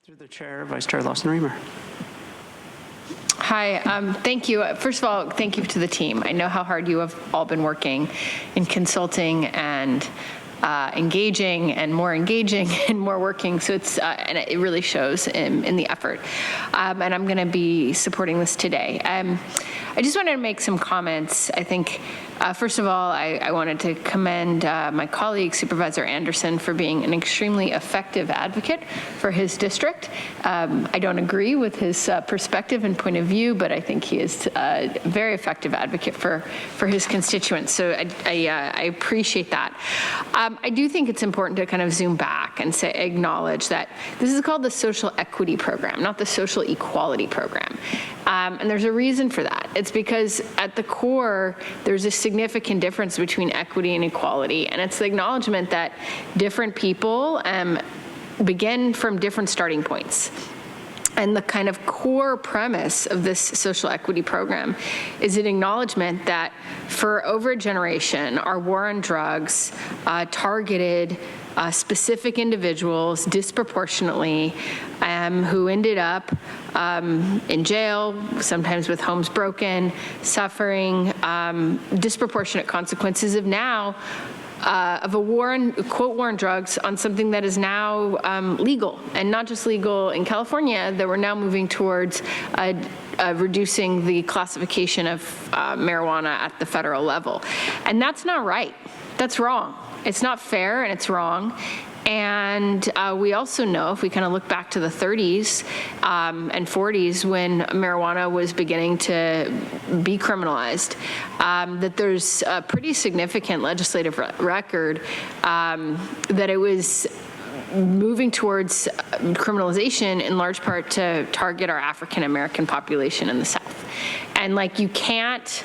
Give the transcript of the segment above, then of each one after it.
Through the chair, Vice Terra Lawson-Remer. Hi, thank you. First of all, thank you to the team. I know how hard you have all been working in consulting and engaging and more working. So it's, and it really shows in the effort. And I'm going to be supporting this today. I just wanted to make some comments. I think, first of all, I wanted to commend my colleague, Supervisor Anderson, for being an extremely effective advocate for his district. I don't agree with his perspective and point of view, but I think he is a very effective advocate for his constituents. So I appreciate that. I do think it's important to kind of zoom back and acknowledge that this is called the social equity program, not the social equality program. And there's a reason for that. It's because at the core, there's a significant difference between equity and equality. And it's the acknowledgement that different people begin from different starting points. And the kind of core premise of this social equity program is an acknowledgement that for over a generation, our war on drugs targeted specific individuals disproportionately who ended up in jail, sometimes with homes broken, suffering disproportionate consequences of now of a war on, quote, war on drugs on something that is now legal, and not just legal in California, that we're now moving towards reducing the classification of marijuana at the federal level. And that's not right. That's wrong. It's not fair and it's wrong. And we also know, if we kind of look back to the 30s and 40s when marijuana was beginning to be criminalized, that there's a pretty significant legislative record that it was moving towards criminalization in large part to target our African American population in the South. And like, you can't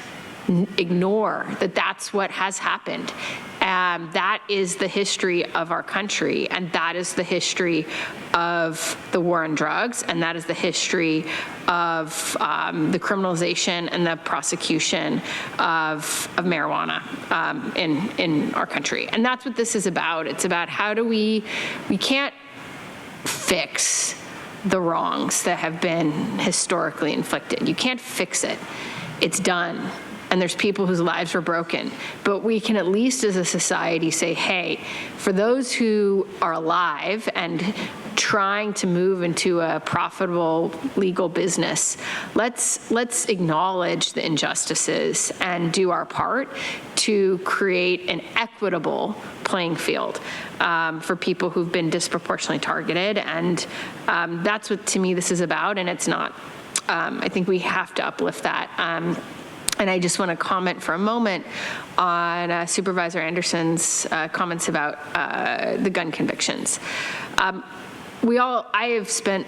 ignore that that's what has happened. That is the history of our country, and that is the history of the war on drugs, and that is the history of the criminalization and the prosecution of marijuana in our country. And that's what this is about. It's about how do we can't fix the wrongs that have been historically inflicted. You can't fix it. It's done. And there's people whose lives were broken. But we can at least as a society say, hey, for those who are alive and trying to move into a profitable legal business, let's acknowledge the injustices and do our part to create an equitable playing field for people who've been disproportionately targeted. And that's what, to me, this is about, and it's not. I think we have to uplift that. And I just want to comment for a moment on Supervisor Anderson's comments about the gun convictions. I have spent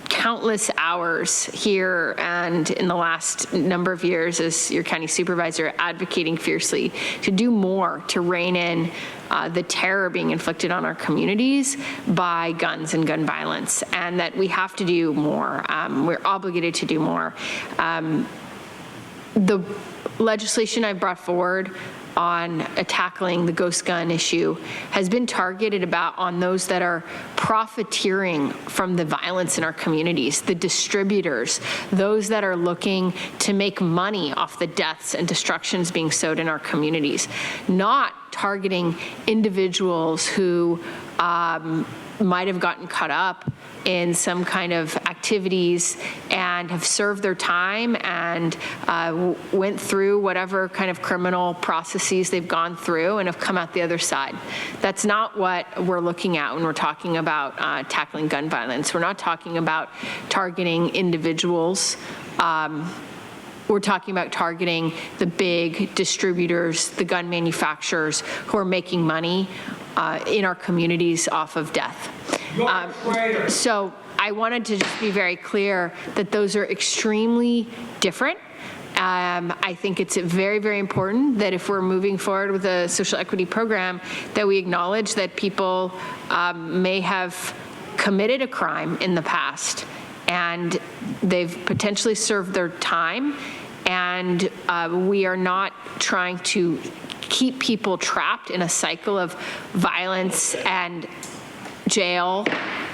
countless hours here and in the last number of years as your county supervisor advocating fiercely to do more to rein in the terror being inflicted on our communities by guns and gun violence, and that we have to do more. We're obligated to do more. The legislation I brought forward on tackling the ghost gun issue has been targeted on those that are profiteering from the violence in our communities, the distributors, those that are looking to make money off the deaths and destructions being sowed in our communities, not targeting individuals who might have gotten caught up in some kind of activities and have served their time and went through whatever kind of criminal processes they've gone through and have come out the other side. That's not what we're looking at when we're talking about tackling gun violence. We're not talking about targeting individuals. We're talking about targeting the big distributors, the gun manufacturers who are making money in our communities off of death. So I wanted to just be very clear that those are extremely different. I think it's very, very important that if we're moving forward with a social equity program, that we acknowledge that people may have committed a crime in the past and they've potentially served their time, and we are not trying to keep people trapped in a cycle of violence and jail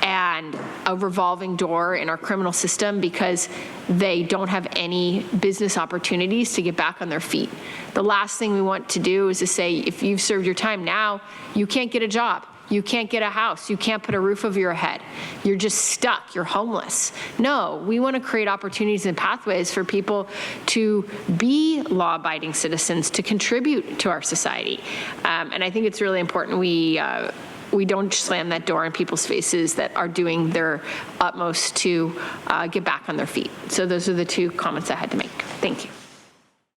and a revolving door in our criminal system because they don't have any business opportunities to get back on their feet. The last thing we want to do is to say, if you've served your time now, you can't get a job. You can't get a house. You can't put a roof over your head. You're just stuck. You're homeless. No, we want to create opportunities and pathways for people to be law-abiding citizens, to contribute to our society. And I think it's really important we don't slam that door in people's faces that are doing their utmost to get back on their feet. So those are the two comments I had to make. Thank you.